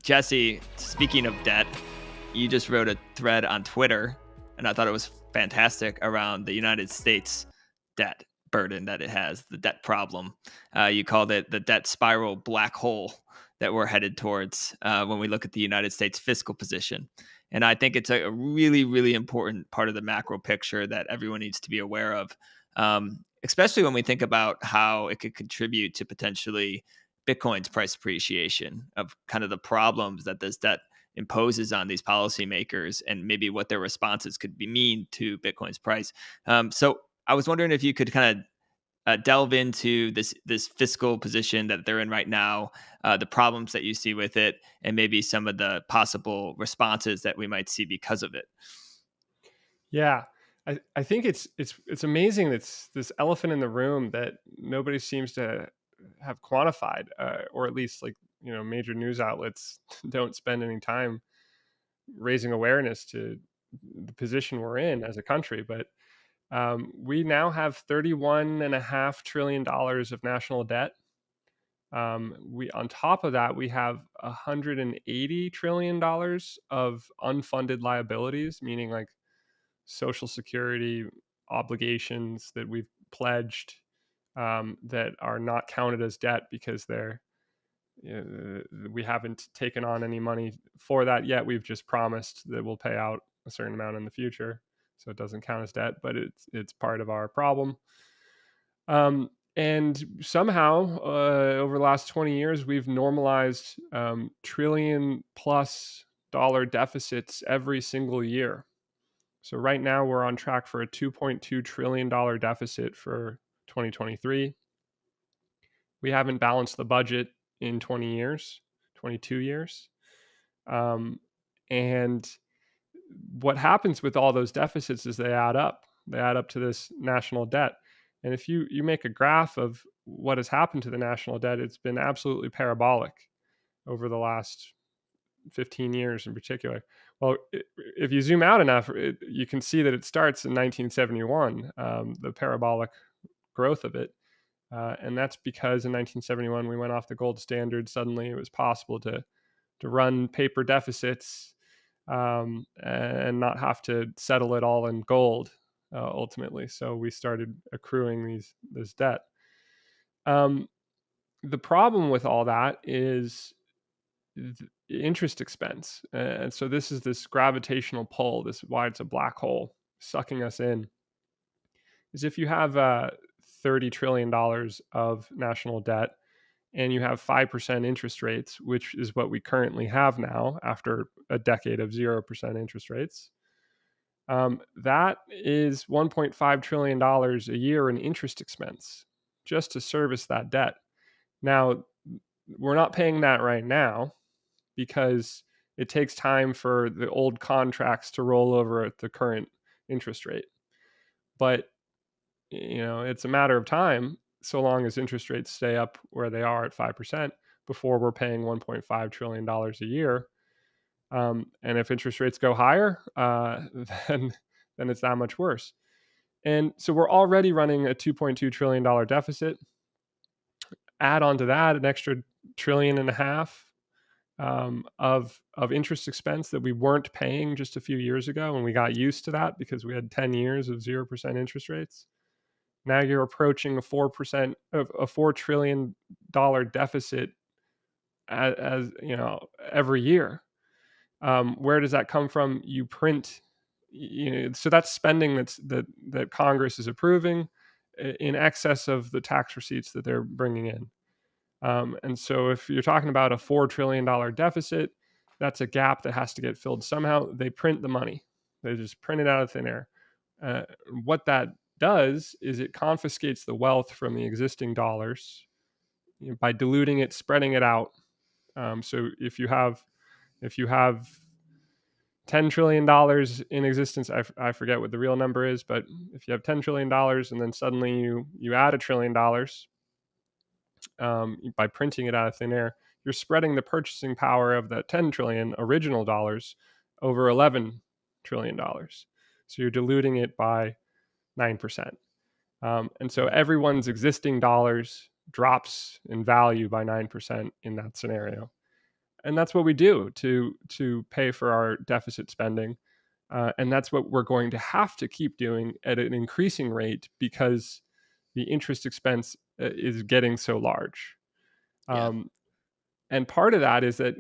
Jesse, speaking of debt, you just wrote a thread on Twitter, and I thought it was fantastic around the United States debt burden that it has, the debt problem. You called it the debt spiral black hole that we're headed towards when we look at the United States fiscal position. And I think it's a really, really important part of the macro picture that everyone needs to be aware of, especially when we think about how it could contribute to potentially Bitcoin's price appreciation, of kind of the problems that this debt imposes on these policymakers and maybe what their responses could be mean to Bitcoin's price. So I was wondering if you could kind of delve into this fiscal position that they're in right now, the problems that you see with it, and maybe some of the possible responses that we might see because of it. Yeah, I think it's amazing. It's this elephant in the room that nobody seems to have quantified, or at least major news outlets don't spend any time raising awareness to the position we're in as a country. But we now have $31.5 trillion of national debt. We on top of that, we have $180 trillion of unfunded liabilities, meaning like Social Security obligations that we've pledged, that are not counted as debt because we haven't taken on any money for that yet. We've just promised that we'll pay out a certain amount in the future, so it doesn't count as debt, but it's part of our problem. And somehow, over the last 20 years, we've normalized trillion plus dollar deficits every single year. So right now we're on track for a $2.2 trillion deficit for 2023. We haven't balanced the budget in 20 years, 22 years. And what happens with all those deficits is they add up. They add up to this national debt. And if you make a graph of what has happened to the national debt, it's been absolutely parabolic over the last 15 years in particular. Well, if you zoom out enough, you can see that it starts in 1971, the parabolic growth of it. And that's because in 1971, we went off the gold standard. Suddenly it was possible to run paper deficits, and not have to settle it all in gold ultimately. So we started accruing this debt. The problem with all that is interest expense. And so this is this gravitational pull, this why it's a black hole sucking us in, is if you have $30 trillion of national debt and you have 5% interest rates, which is what we currently have now after a decade of 0% interest rates, that is $1.5 trillion a year in interest expense just to service that debt. Now, we're not paying that right now because it takes time for the old contracts to roll over at the current interest rate. But, it's a matter of time, so long as interest rates stay up where they are at 5%, before we're paying $1.5 trillion a year. And if interest rates go higher, then it's that much worse. And so we're already running a $2.2 trillion deficit. Add on to that an extra $1.5 trillion of interest expense that we weren't paying just a few years ago, and we got used to that because we had 10 years of 0% interest rates. Now you're approaching a $4 trillion deficit as every year. Where does that come from? You print, so that's spending that Congress is approving in excess of the tax receipts that they're bringing in. And so if you're talking about a $4 trillion deficit, that's a gap that has to get filled somehow. They print the money. They just print it out of thin air. What that does is it confiscates the wealth from the existing dollars by diluting it, spreading it out. So if you have $10 trillion in existence, I forget what the real number is, but if you have $10 trillion and then suddenly you add $1 trillion, by printing it out of thin air, you're spreading the purchasing power of that 10 trillion original dollars over $11 trillion. So you're diluting it by 9%. And so everyone's existing dollars drops in value by 9% in that scenario. And that's what we do to pay for our deficit spending. And that's what we're going to have to keep doing at an increasing rate because the interest expense is getting so large. Yeah. And part of that is that,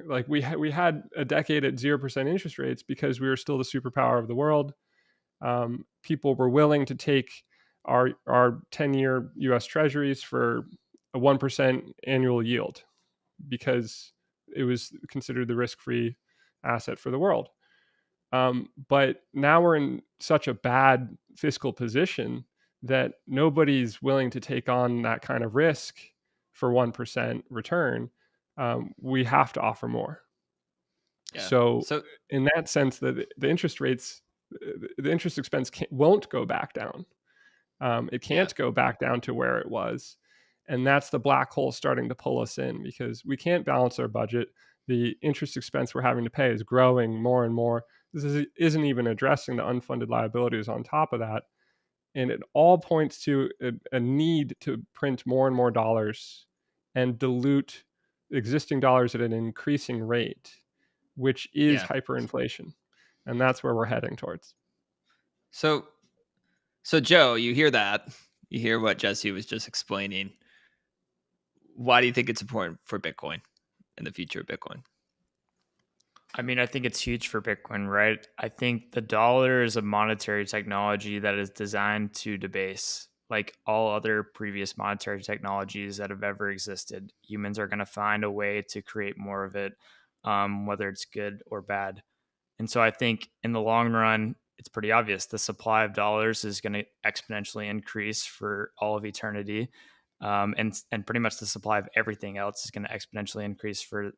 like, we had a decade at 0% interest rates because we were still the superpower of the world. People were willing to take our 10-year U.S. Treasuries for a 1% annual yield because it was considered the risk-free asset for the world. But now we're in such a bad fiscal position that nobody's willing to take on that kind of risk for 1% return. We have to offer more. Yeah. So, So in that sense, the interest rates, the interest expense won't go back down. It yeah. can't go back down to where it was. And that's the black hole starting to pull us in because we can't balance our budget. The interest expense we're having to pay is growing more and more. Isn't even addressing the unfunded liabilities on top of that. And it all points to a need to print more and more dollars and dilute existing dollars at an increasing rate, which is Yeah. hyperinflation. And that's where we're heading towards. So Joe, you hear that? You hear what Jesse was just explaining. Why do you think it's important for Bitcoin and the future of Bitcoin? I mean, I think it's huge for Bitcoin, right? I think the dollar is a monetary technology that is designed to debase. Like all other previous monetary technologies that have ever existed, humans are going to find a way to create more of it, whether it's good or bad. And so I think in the long run, it's pretty obvious the supply of dollars is going to exponentially increase for all of eternity, and pretty much the supply of everything else is going to exponentially increase for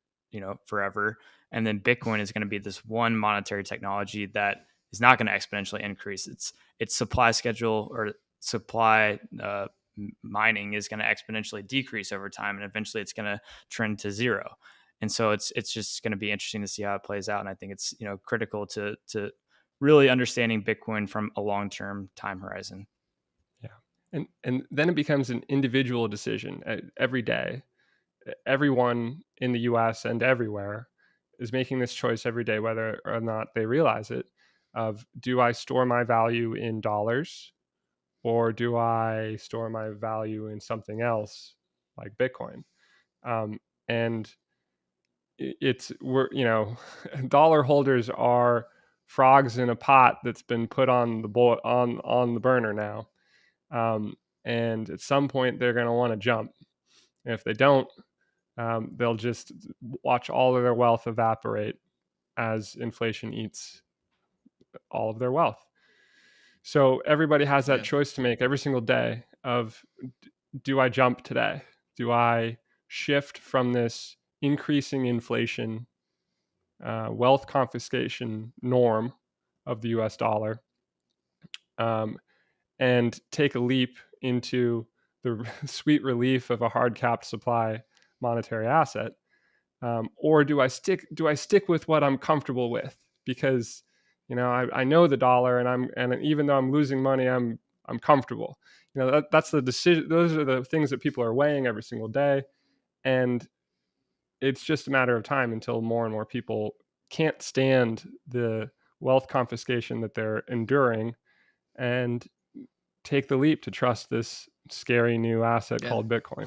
forever. And then Bitcoin is going to be this one monetary technology that is not going to exponentially increase. Its supply schedule or supply mining is going to exponentially decrease over time, and eventually it's going to trend to zero. And so it's just going to be interesting to see how it plays out. And I think it's critical to really understanding Bitcoin from a long-term time horizon. Yeah, and then it becomes an individual decision every day. Everyone in the U.S. and everywhere is making this choice every day, whether or not they realize it. Of do I store my value in dollars, or do I store my value in something else like Bitcoin? And we're dollar holders are frogs in a pot that's been put on the burner now, and at some point they're going to want to jump. And if they don't, they'll just watch all of their wealth evaporate as inflation eats all of their wealth. So everybody has that Yeah. choice to make every single day of, do I jump today? Do I shift from this increasing inflation, wealth confiscation norm of the US dollar, and take a leap into the sweet relief of a hard capped supply monetary asset? Or do I stick with what I'm comfortable with? Because I know the dollar, and even though I'm losing money, I'm comfortable. That's the decision. Those are the things that people are weighing every single day, and it's just a matter of time until more and more people can't stand the wealth confiscation that they're enduring and take the leap to trust this scary new asset Yeah. called Bitcoin.